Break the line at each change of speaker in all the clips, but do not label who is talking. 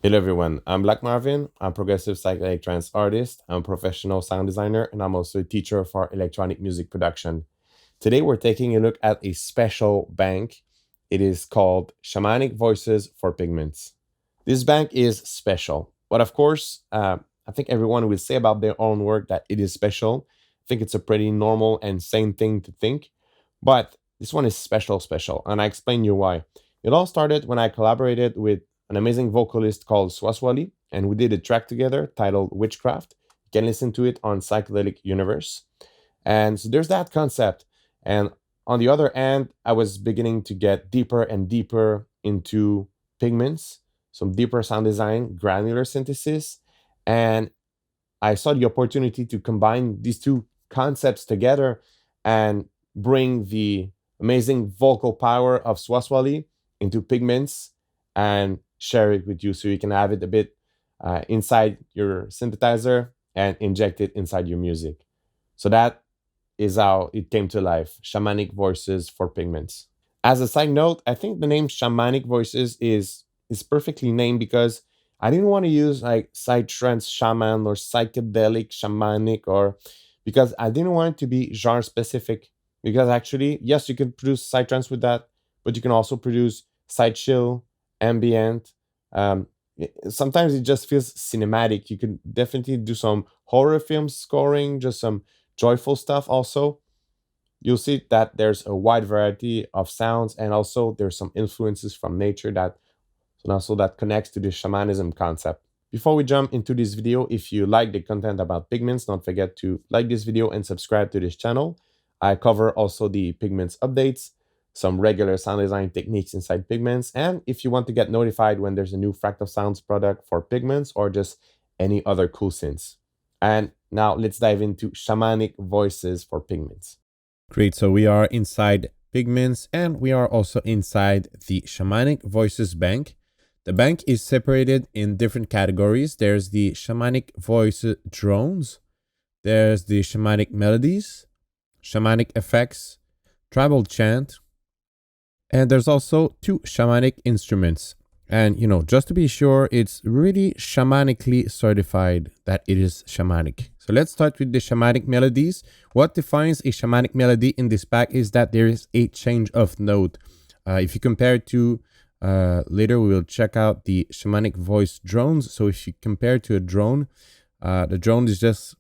Hello everyone, I'm Black Marvin. I'm a progressive psychedelic trance artist. I'm a professional sound designer, and I'm also a teacher for electronic music production. Today we're taking a look at a special bank. It is called Shamanic Voices for Pigments. This bank is special, but of course, I think everyone will say about their own work that it is special. I think it's a pretty normal and sane thing to think, but this one is special, and I explain you why. It all started when I collaborated with an amazing vocalist called Swally, and we did a track together titled Witchcraft. You can listen to it on Psychedelic Universe. And so there's that concept. And on the other end, I was beginning to get deeper and deeper into pigments, some deeper sound design, granular synthesis. And I saw the opportunity to combine these two concepts together and bring the amazing vocal power of Swaswali into pigments and share it with you so you can have it a bit inside your synthesizer and inject it inside your music. So that is how it came to life, Shamanic Voices for Pigments. As a side note, I think the name Shamanic Voices is perfectly named because I didn't want to use like psytrance shaman or psychedelic shamanic, or because I didn't want it to be genre specific. Because actually, yes, you can produce psytrance with that, but you can also produce side chill, ambient. Sometimes it just feels cinematic. You can definitely do some horror film scoring, just some joyful stuff also. You'll see that there's a wide variety of sounds, and also there's some influences from nature that and also that connects to the shamanism concept. Before we jump into this video, if you like the content about pigments, don't forget to like this video and subscribe to this channel. I cover also the pigments updates, some regular sound design techniques inside pigments, and if you want to get notified when there's a new Fractal Sounds product for pigments or just any other cool synths. And now let's dive into Shamanic Voices for Pigments. Great, so we are inside Pigments and we are also inside the Shamanic Voices bank. The bank is separated in different categories. There's the Shamanic Voice Drones, there's the Shamanic Melodies, Shamanic FX, Tribal Chant, and there's also two Shamanic instruments. And, you know, just to be sure, it's really shamanically certified that it is shamanic. So let's start with the Shamanic Melodies. What defines a Shamanic melody in this pack is that there is a change of note. If you compare it to, later we will check out the Shamanic Voice Drones. So if you compare it to a drone, the drone is just,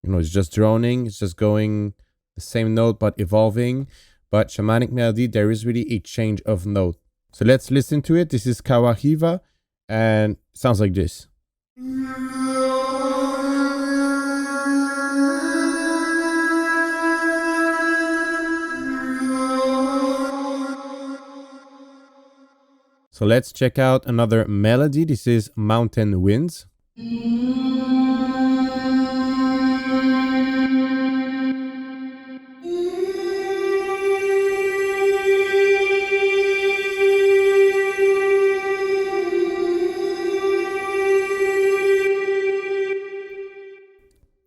you know, it's just droning. It's just going the same note, but evolving. But Shamanic Melody, there is really a change of note. So let's listen to it. This is Kawahiva, and it sounds like this. So let's check out another melody. This is Mountain Winds.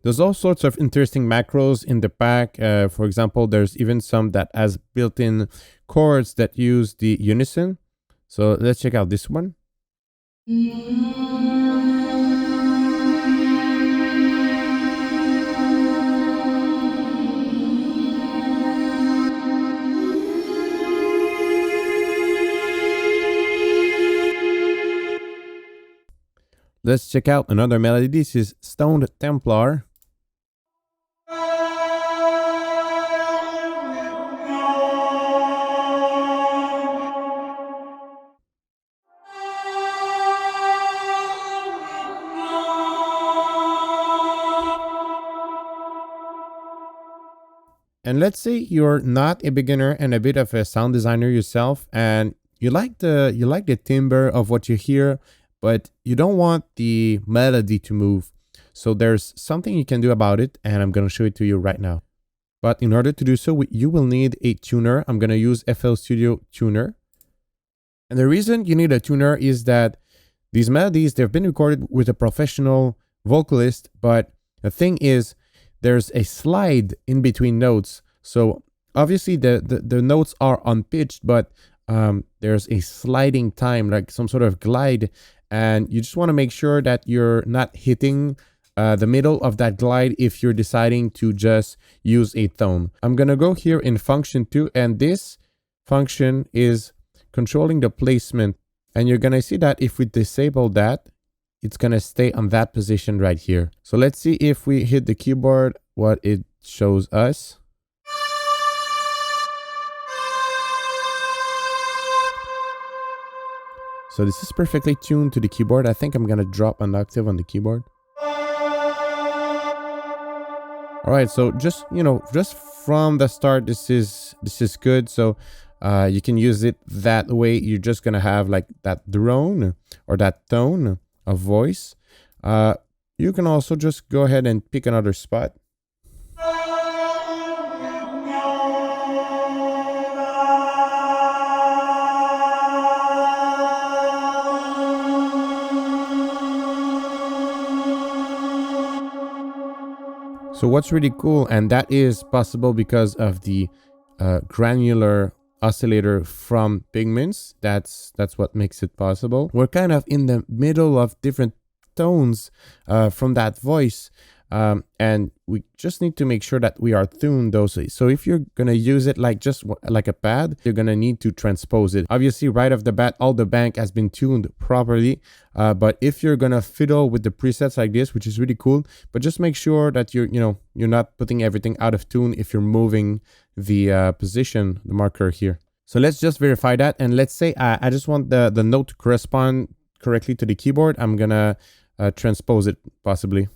There's all sorts of interesting macros in the pack. For example, there's even some that has built-in chords that use the unison. So let's check out this one. Let's check out another melody. This is Stoned Templar. And let's say you're not a beginner and a bit of a sound designer yourself, and you like the timbre of what you hear, but you don't want the melody to move. So there's something you can do about it, and I'm going to show it to you right now. But in order to do so, you will need a tuner. I'm going to use FL Studio Tuner. And the reason you need a tuner is that these melodies, they've been recorded with a professional vocalist, but the thing is, there's a slide in between notes. So obviously the notes are unpitched, but there's a sliding time, like some sort of glide, and you just want to make sure that you're not hitting the middle of that glide if you're deciding to just use a tone. I'm gonna go here in function 2, and this function is controlling the placement, and you're gonna see that if we disable that, it's gonna stay on that position right here. So let's see if we hit the keyboard what it shows us. So this is perfectly tuned to the keyboard. I think I'm gonna drop an octave on the keyboard. All right, so just, you know, just from the start, this is good. So you can use it that way. You're just gonna have like that drone or that tone of voice. You can also just go ahead and pick another spot. So what's really cool, and that is possible because of the granular oscillator from Pigments. That's what makes it possible. We're kind of in the middle of different tones from that voice, and we just need to make sure that we are tuned those. So if you're gonna use it like just like a pad, you're gonna need to transpose it. Obviously, right off the bat, all the bank has been tuned properly. But if you're gonna fiddle with the presets like this, which is really cool, but just make sure that you're not putting everything out of tune if you're moving the position, the marker here. So let's just verify that, and let's say I just want the note to correspond correctly to the keyboard. I'm gonna transpose it possibly.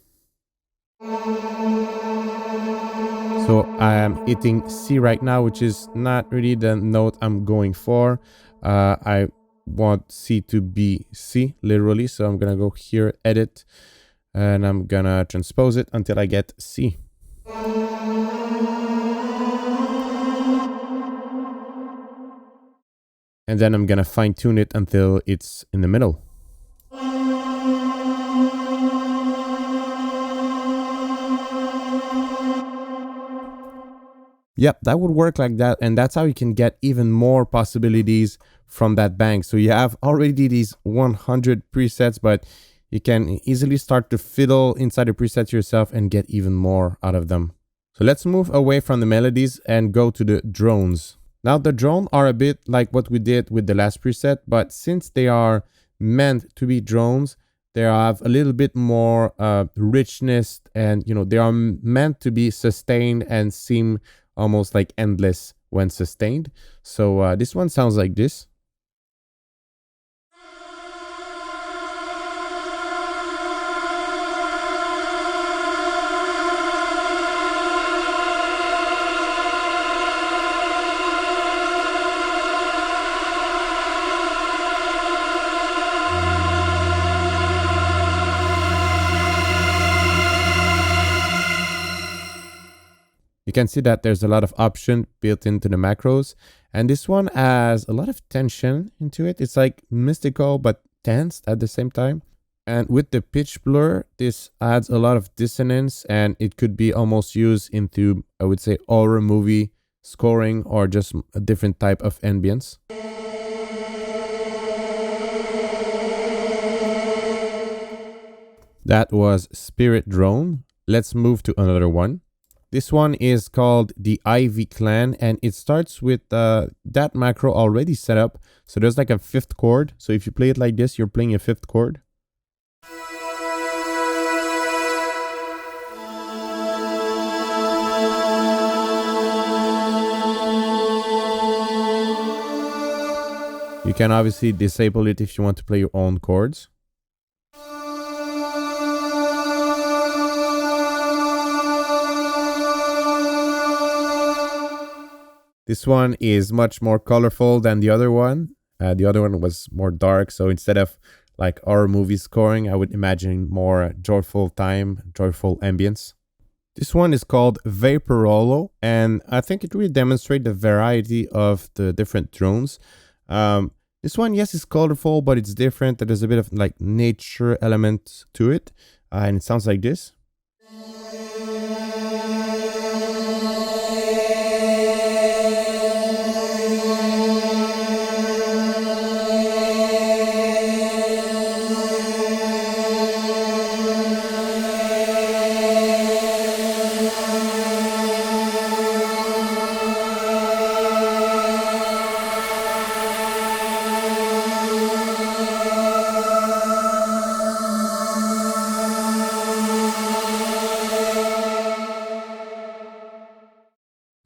So I am hitting C right now, which is not really the note I'm going for. I want C to be C, literally. So I'm gonna go here, edit, and I'm gonna transpose it until I get C. And then I'm gonna fine tune it until it's in the middle. Yep, that would work like that, and that's how you can get even more possibilities from that bank. So you have already these 100 presets, but you can easily start to fiddle inside the presets yourself and get even more out of them. So let's move away from the melodies and go to the drones. Now the drone are a bit like what we did with the last preset, but since they are meant to be drones, they have a little bit more richness, and they are meant to be sustained and seem almost like endless when sustained. So this one sounds like this. You can see that there's a lot of option built into the macros, and this one has a lot of tension into it. It's like mystical but tense at the same time. And with the pitch blur, this adds a lot of dissonance, and it could be almost used into, I would say, horror movie scoring or just a different type of ambience. That was Spirit Drone. Let's move to another one. This one is called the Ivy Clan, and it starts with that macro already set up. So there's like a fifth chord. So if you play it like this, you're playing a fifth chord. You can obviously disable it if you want to play your own chords. This one is much more colorful than the other one. The other one was more dark. So instead of like horror movie scoring, I would imagine more joyful time, joyful ambience. This one is called Vaporolo, and I think it really demonstrates the variety of the different drones. This one, yes, is colorful, but it's different. There's a bit of like nature element to it, and it sounds like this.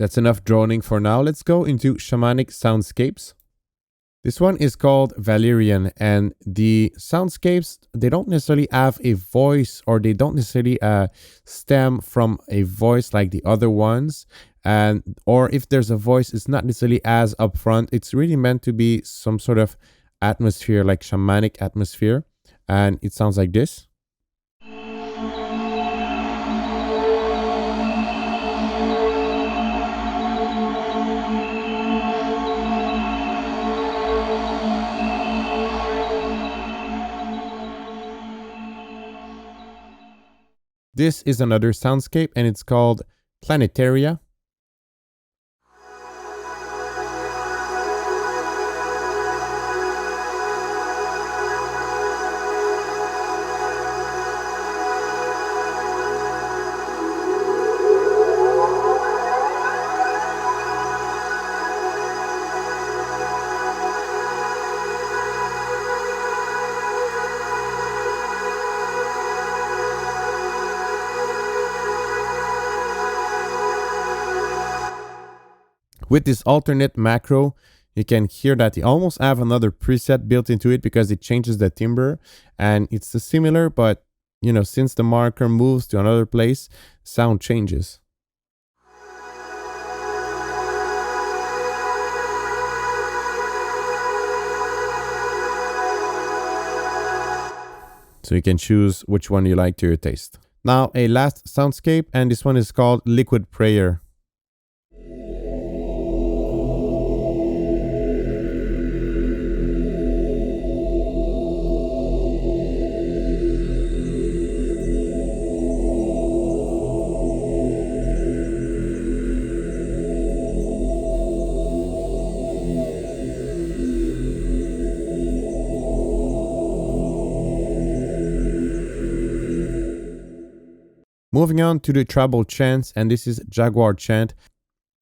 that's enough droning for now. Let's go into Shamanic Soundscapes. This one is called Valerian, and the soundscapes, they don't necessarily have a voice, or they don't necessarily stem from a voice like the other ones. Or if there's a voice, it's not necessarily as upfront. It's really meant to be some sort of atmosphere, like shamanic atmosphere. And it sounds like this. This is another soundscape, and it's called Planetaria. With this alternate macro, you can hear that you almost have another preset built into it because it changes the timbre, and it's similar, but you know, since the marker moves to another place, sound changes. So you can choose which one you like to your taste. Now a last soundscape, and this one is called Liquid Prayer. Moving on to the tribal chants, and this is Jaguar chant.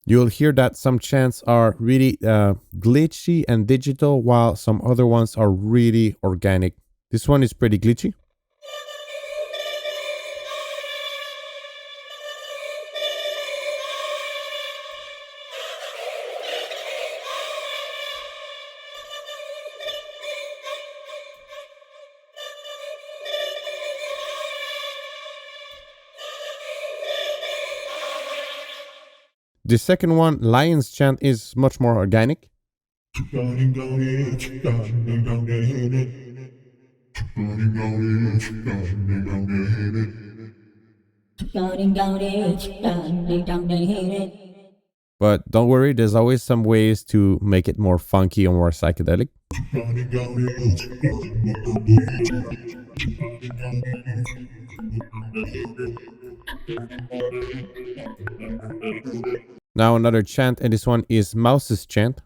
You'll hear that some chants are really glitchy and digital, while some other ones are really organic. This one is pretty glitchy. The second one, Lion's chant, is much more organic. But don't worry, there's always some ways to make it more funky or more psychedelic. Now another chant, and this one is Mouse's chant.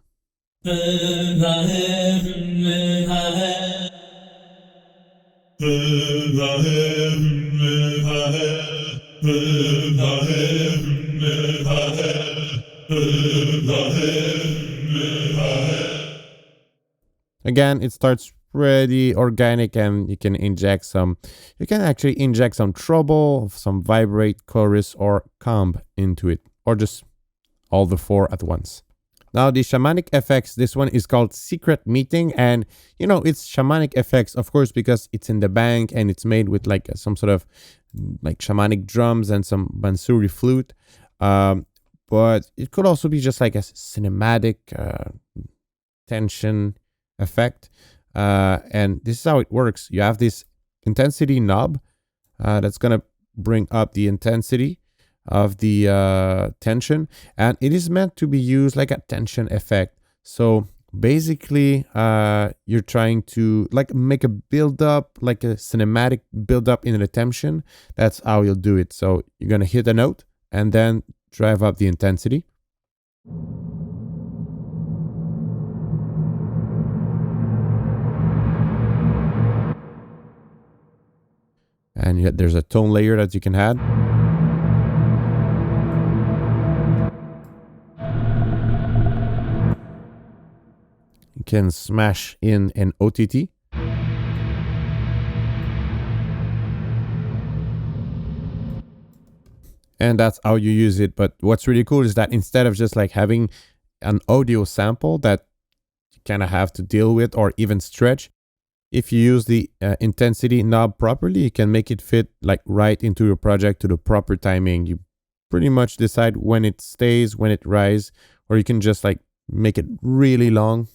Again, it starts pretty organic, and you can actually inject some treble, some vibrate, chorus, or comb into it, or just all the four at once. Now the Shamanic FX, this one is called Secret Meeting, and you know, it's Shamanic FX, of course, because it's in the bank and it's made with like some sort of like shamanic drums and some bansuri flute. But it could also be just like a cinematic tension effect. And this is how it works. You have this intensity knob that's gonna bring up the intensity of the tension, and it is meant to be used like a tension effect. So basically you're trying to like make a build up, like a cinematic build up in the tension. That's how you'll do it. So you're gonna hit a note and then drive up the intensity. And yet there's a tone layer that you can add. You can smash in an OTT. And that's how you use it. But what's really cool is that instead of just like having an audio sample that you kind of have to deal with or even stretch, if you use the intensity knob properly, you can make it fit like right into your project to the proper timing. You pretty much decide when it stays, when it rises, or you can just like make it really long.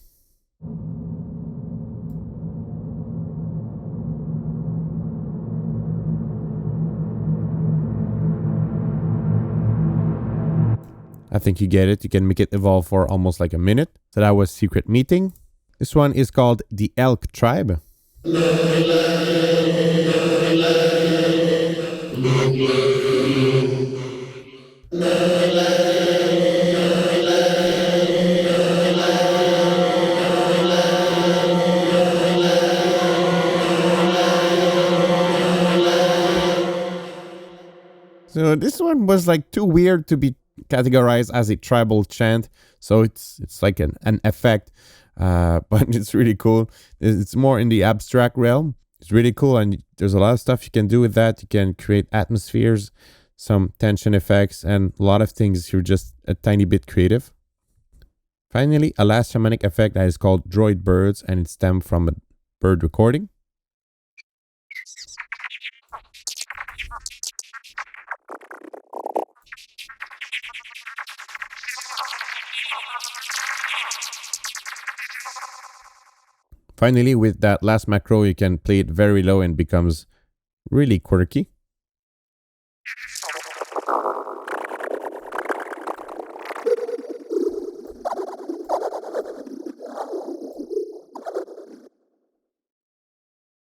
I think you get it. You can make it evolve for almost like a minute. So that was Secret Meeting. This one is called the Elk Tribe. So this one was like too weird to be categorized as a tribal chant. So it's like an effect, but it's really cool. It's more in the abstract realm. It's really cool, and there's a lot of stuff you can do with that. You can create atmospheres, some tension effects, and a lot of things. You're just a tiny bit creative. Finally, a last shamanic effect that is called Droid Birds, and it stemmed from a bird recording. Finally, with that last macro, you can play it very low and becomes really quirky.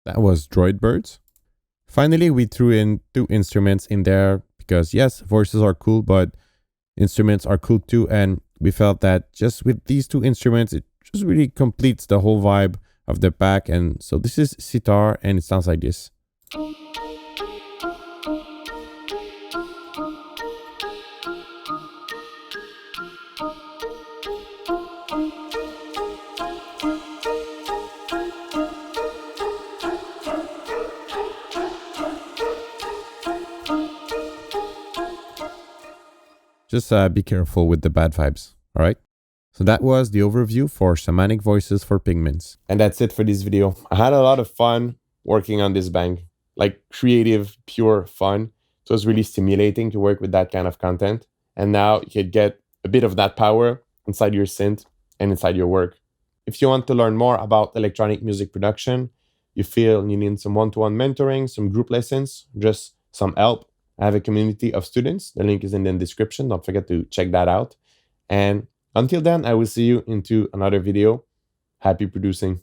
That was Droid Birds. Finally, we threw in 2 instruments in there because yes, voices are cool, but instruments are cool too. And we felt that just with these 2 instruments, it just really completes the whole vibe of the pack. And so this is sitar, and it sounds like this. Just be careful with the bad vibes, all right? So that was the overview for Shamanic Voices for Pigments. And that's it for this video. I had a lot of fun working on this bank, like creative, pure fun. So it was really stimulating to work with that kind of content. And now you could get a bit of that power inside your synth and inside your work. If you want to learn more about electronic music production, you feel you need some one-to-one mentoring, some group lessons, just some help, I have a community of students. The link is in the description. Don't forget to check that out. And until then, I will see you into another video. Happy producing.